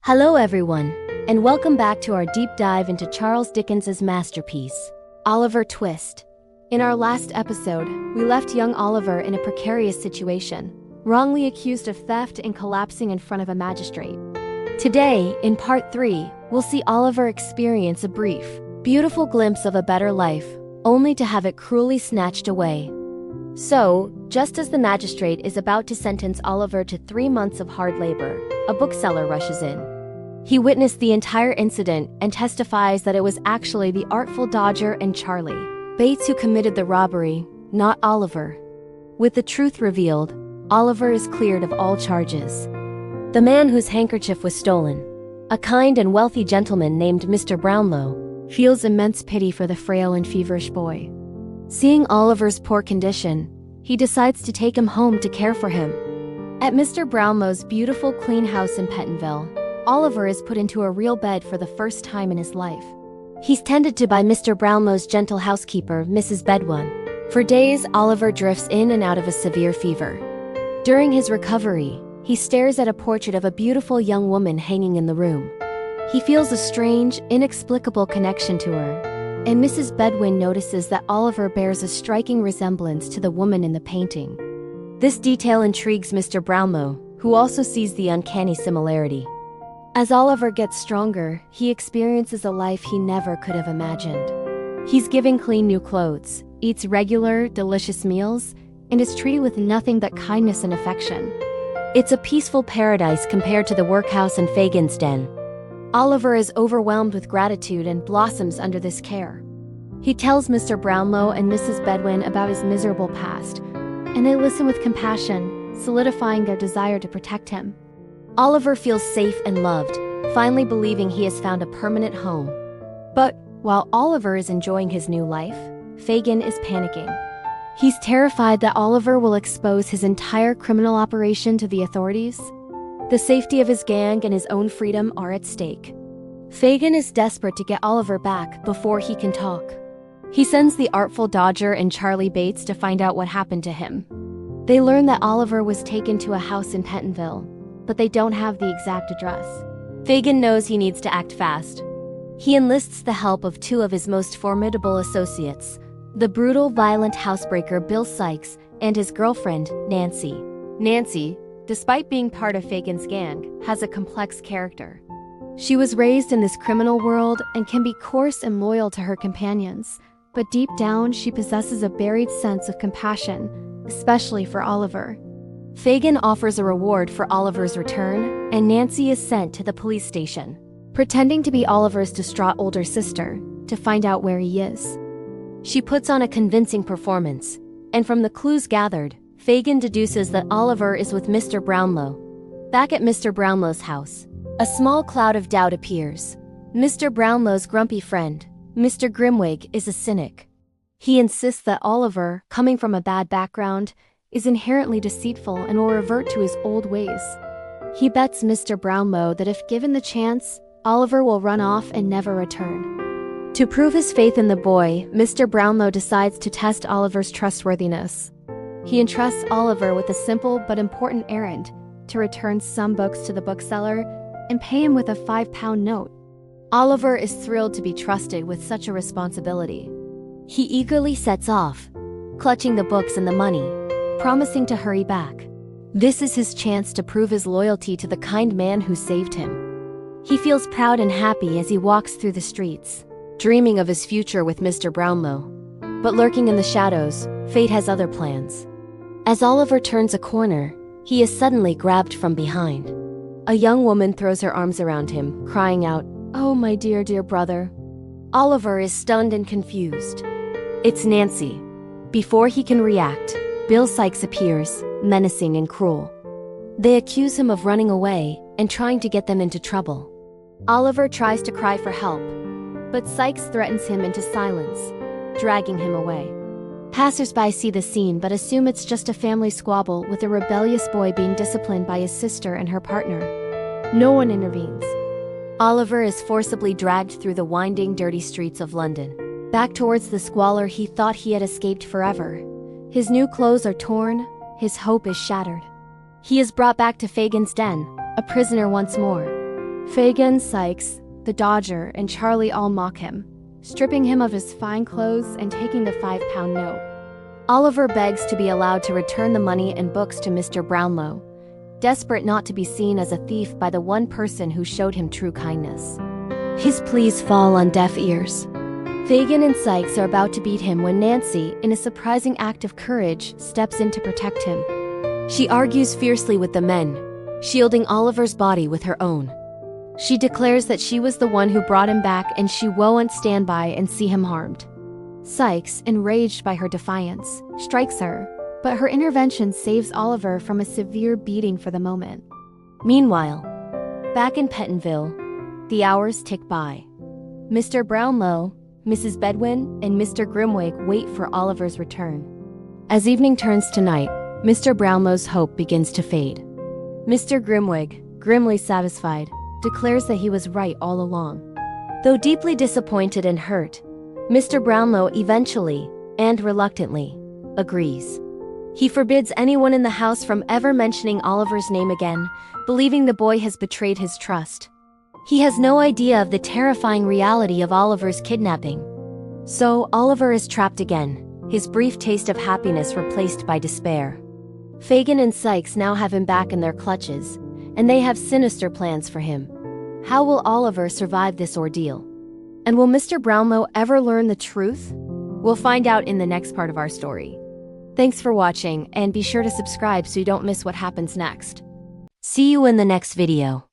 Hello everyone, and welcome back to our deep dive into Charles Dickens's masterpiece, Oliver Twist. In our last episode, we left young Oliver in a precarious situation, wrongly accused of theft and collapsing in front of a magistrate. Today, in part 3, we'll see Oliver experience a brief, beautiful glimpse of a better life, only to have it cruelly snatched away. So, just as the magistrate is about to sentence Oliver to 3 months of hard labor, a bookseller rushes in. He witnessed the entire incident and testifies that it was actually the artful Dodger and Charlie Bates who committed the robbery, not Oliver. With the truth revealed, Oliver is cleared of all charges. The man whose handkerchief was stolen, a kind and wealthy gentleman named Mr. Brownlow, feels immense pity for the frail and feverish boy. Seeing Oliver's poor condition, he decides to take him home to care for him. At Mr. Brownlow's beautiful clean house in Pentonville, Oliver is put into a real bed for the first time in his life. He's tended to by Mr. Brownlow's gentle housekeeper, Mrs. Bedwin. For days, Oliver drifts in and out of a severe fever. During his recovery, he stares at a portrait of a beautiful young woman hanging in the room. He feels a strange, inexplicable connection to her, and Mrs. Bedwin notices that Oliver bears a striking resemblance to the woman in the painting. This detail intrigues Mr. Brownlow, who also sees the uncanny similarity. As Oliver gets stronger, he experiences a life he never could have imagined. He's given clean new clothes, eats regular, delicious meals, and is treated with nothing but kindness and affection. It's a peaceful paradise compared to the workhouse in Fagin's den. Oliver is overwhelmed with gratitude and blossoms under this care. He tells Mr. Brownlow and Mrs. Bedwin about his miserable past, and they listen with compassion, solidifying their desire to protect him. Oliver feels safe and loved, finally believing he has found a permanent home. But while Oliver is enjoying his new life, Fagin is panicking. He's terrified that Oliver will expose his entire criminal operation to the authorities. The safety of his gang and his own freedom are at stake. Fagin is desperate to get Oliver back before he can talk. He sends the artful Dodger and Charlie Bates to find out what happened to him. They learn that Oliver was taken to a house in Pentonville, but they don't have the exact address. Fagin knows he needs to act fast. He enlists the help of 2 of his most formidable associates, the brutal, violent housebreaker Bill Sikes and his girlfriend, Nancy. Nancy, despite being part of Fagin's gang, has a complex character. She was raised in this criminal world and can be coarse and loyal to her companions, but deep down she possesses a buried sense of compassion, especially for Oliver. Fagin offers a reward for Oliver's return, and Nancy is sent to the police station, pretending to be Oliver's distraught older sister, to find out where he is. She puts on a convincing performance, and from the clues gathered, Fagin deduces that Oliver is with Mr. Brownlow. Back at Mr. Brownlow's house, a small cloud of doubt appears. Mr. Brownlow's grumpy friend, Mr. Grimwig, is a cynic. He insists that Oliver, coming from a bad background, is inherently deceitful and will revert to his old ways. He bets Mr. Brownlow that if given the chance, Oliver will run off and never return. To prove his faith in the boy, Mr. Brownlow decides to test Oliver's trustworthiness. He entrusts Oliver with a simple but important errand, to return some books to the bookseller and pay him with a £5 note. Oliver is thrilled to be trusted with such a responsibility. He eagerly sets off, clutching the books and the money, promising to hurry back. This is his chance to prove his loyalty to the kind man who saved him. He feels proud and happy as he walks through the streets, dreaming of his future with Mr. Brownlow. But lurking in the shadows, fate has other plans. As Oliver turns a corner, he is suddenly grabbed from behind. A young woman throws her arms around him, crying out, "Oh, my dear, dear brother." Oliver is stunned and confused. It's Nancy. Before he can react, Bill Sikes appears, menacing and cruel. They accuse him of running away and trying to get them into trouble. Oliver tries to cry for help, but Sikes threatens him into silence, dragging him away. Passers-by see the scene but assume it's just a family squabble with a rebellious boy being disciplined by his sister and her partner. No one intervenes. Oliver is forcibly dragged through the winding, dirty streets of London, back towards the squalor he thought he had escaped forever. His new clothes are torn, his hope is shattered. He is brought back to Fagin's den, a prisoner once more. Fagin, Sykes, the Dodger, and Charlie all mock him, stripping him of his fine clothes and taking the £5 note. Oliver begs to be allowed to return the money and books to Mr. Brownlow, desperate not to be seen as a thief by the one person who showed him true kindness. His pleas fall on deaf ears. Fagin and Sykes are about to beat him when Nancy, in a surprising act of courage, steps in to protect him. She argues fiercely with the men, shielding Oliver's body with her own. She declares that she was the one who brought him back and she won't stand by and see him harmed. Sykes, enraged by her defiance, strikes her, but her intervention saves Oliver from a severe beating for the moment. Meanwhile, back in Pentonville, the hours tick by. Mr. Brownlow, Mrs. Bedwin, and Mr. Grimwig wait for Oliver's return. As evening turns to night, Mr. Brownlow's hope begins to fade. Mr. Grimwig, grimly satisfied, declares that he was right all along. Though deeply disappointed and hurt, Mr. Brownlow eventually, and reluctantly, agrees. He forbids anyone in the house from ever mentioning Oliver's name again, believing the boy has betrayed his trust. He has no idea of the terrifying reality of Oliver's kidnapping. So, Oliver is trapped again, his brief taste of happiness replaced by despair. Fagin and Sykes now have him back in their clutches, and they have sinister plans for him. How will Oliver survive this ordeal? And will Mr. Brownlow ever learn the truth? We'll find out in the next part of our story. Thanks for watching, and be sure to subscribe so you don't miss what happens next. See you in the next video.